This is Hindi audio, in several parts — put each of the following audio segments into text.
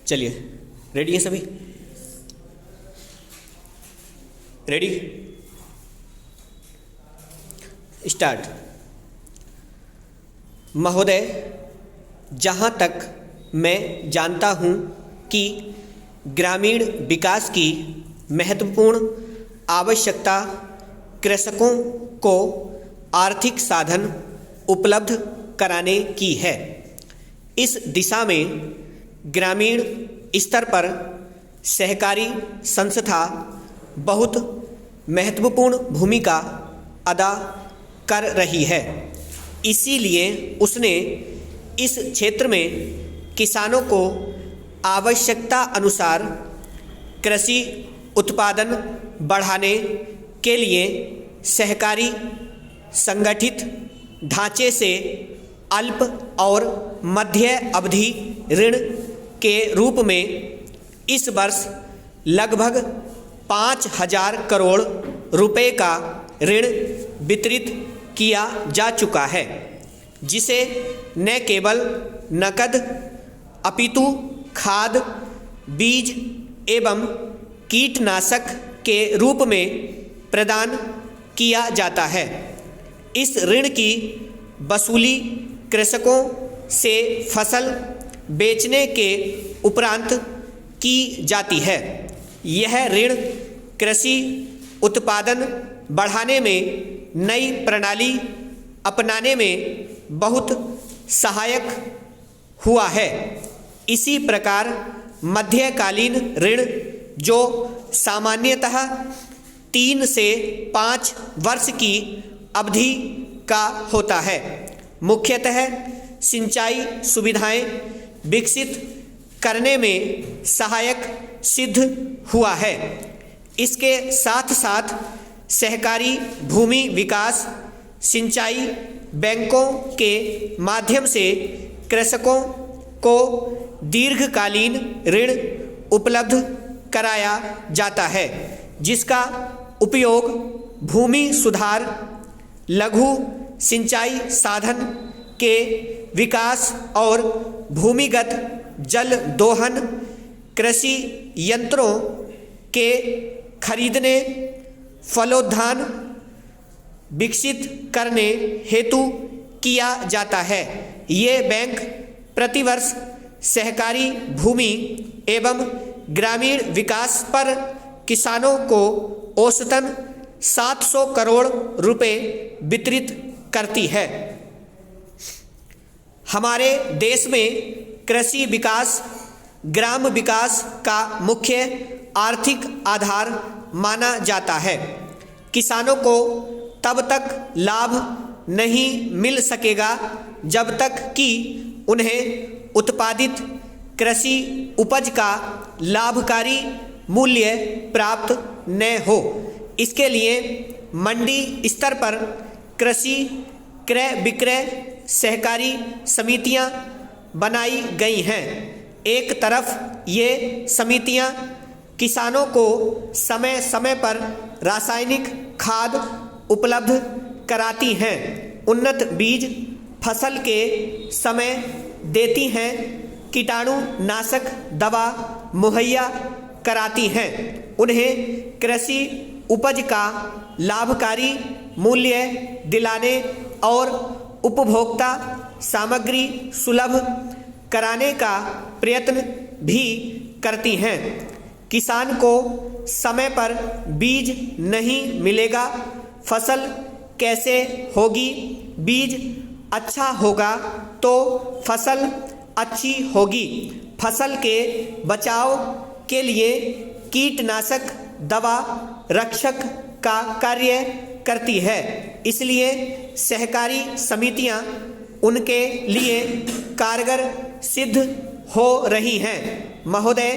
चलिए, रेडी हैं सभी? रेडी? स्टार्ट। महोदय, जहाँ तक मैं जानता हूँ कि ग्रामीण विकास की महत्वपूर्ण आवश्यकता कृषकों को आर्थिक साधन उपलब्ध कराने की है। इस दिशा में ग्रामीण स्तर पर सहकारी संस्था बहुत महत्वपूर्ण भूमिका अदा कर रही है। इसीलिए उसने इस क्षेत्र में किसानों को आवश्यकता अनुसार कृषि उत्पादन बढ़ाने के लिए सहकारी संगठित ढांचे से अल्प और मध्य अवधि ऋण के रूप में इस वर्ष लगभग 5,000 करोड़ रुपए का ऋण वितरित किया जा चुका है, जिसे न केवल नकद अपितु खाद, बीज एवं कीटनाशक के रूप में प्रदान किया जाता है। इस ऋण की वसूली कृषकों से फसल बेचने के उपरांत की जाती है। यह ऋण कृषि उत्पादन बढ़ाने में नई प्रणाली अपनाने में बहुत सहायक हुआ है। इसी प्रकार मध्यकालीन ऋण, जो सामान्यतः 3 से 5 वर्ष की अवधि का होता है, मुख्यतः सिंचाई सुविधाएं विकसित करने में सहायक सिद्ध हुआ है। इसके साथ साथ सहकारी भूमि विकास सिंचाई बैंकों के माध्यम से कृषकों को दीर्घकालीन ऋण उपलब्ध कराया जाता है, जिसका उपयोग भूमि सुधार, लघु सिंचाई साधन के विकास और भूमिगत जल दोहन कृषि यंत्रों के खरीदने, फलोद्यान विकसित करने हेतु किया जाता है। ये बैंक प्रतिवर्ष सहकारी भूमि एवं ग्रामीण विकास पर किसानों को औसतन 700 करोड़ रुपए वितरित करती है। हमारे देश में कृषि विकास ग्राम विकास का मुख्य आर्थिक आधार माना जाता है। किसानों को तब तक लाभ नहीं मिल सकेगा जब तक कि उन्हें उत्पादित कृषि उपज का लाभकारी मूल्य प्राप्त न हो। इसके लिए मंडी स्तर पर कृषि क्रय विक्रय सहकारी समितियां बनाई गई हैं। एक तरफ ये समितियां किसानों को समय समय पर रासायनिक खाद उपलब्ध कराती हैं, उन्नत बीज फसल के समय देती हैं, कीटाणुनाशक दवा मुहैया कराती हैं, उन्हें कृषि उपज का लाभकारी मूल्य दिलाने और उपभोक्ता सामग्री सुलभ कराने का प्रयत्न भी करती हैं। किसान को समय पर बीज नहीं मिलेगा, फसल कैसे होगी? बीज अच्छा होगा तो फसल अच्छी होगी। फसल के बचाव के लिए कीटनाशक दवा रक्षक का कार्य करती है। इसलिए सहकारी समितियां उनके लिए कारगर सिद्ध हो रही हैं। महोदय,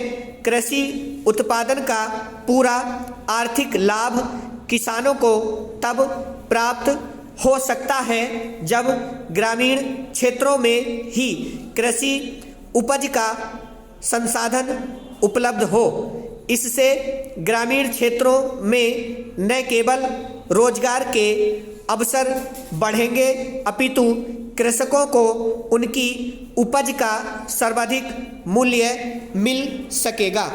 कृषि उत्पादन का पूरा आर्थिक लाभ किसानों को तब प्राप्त हो सकता है जब ग्रामीण क्षेत्रों में ही कृषि उपज का संसाधन उपलब्ध हो। इससे ग्रामीण क्षेत्रों में न केवल रोजगार के अवसर बढ़ेंगे, अपितु कृषकों को उनकी उपज का सर्वाधिक मूल्य मिल सकेगा।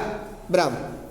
ब्रह्म।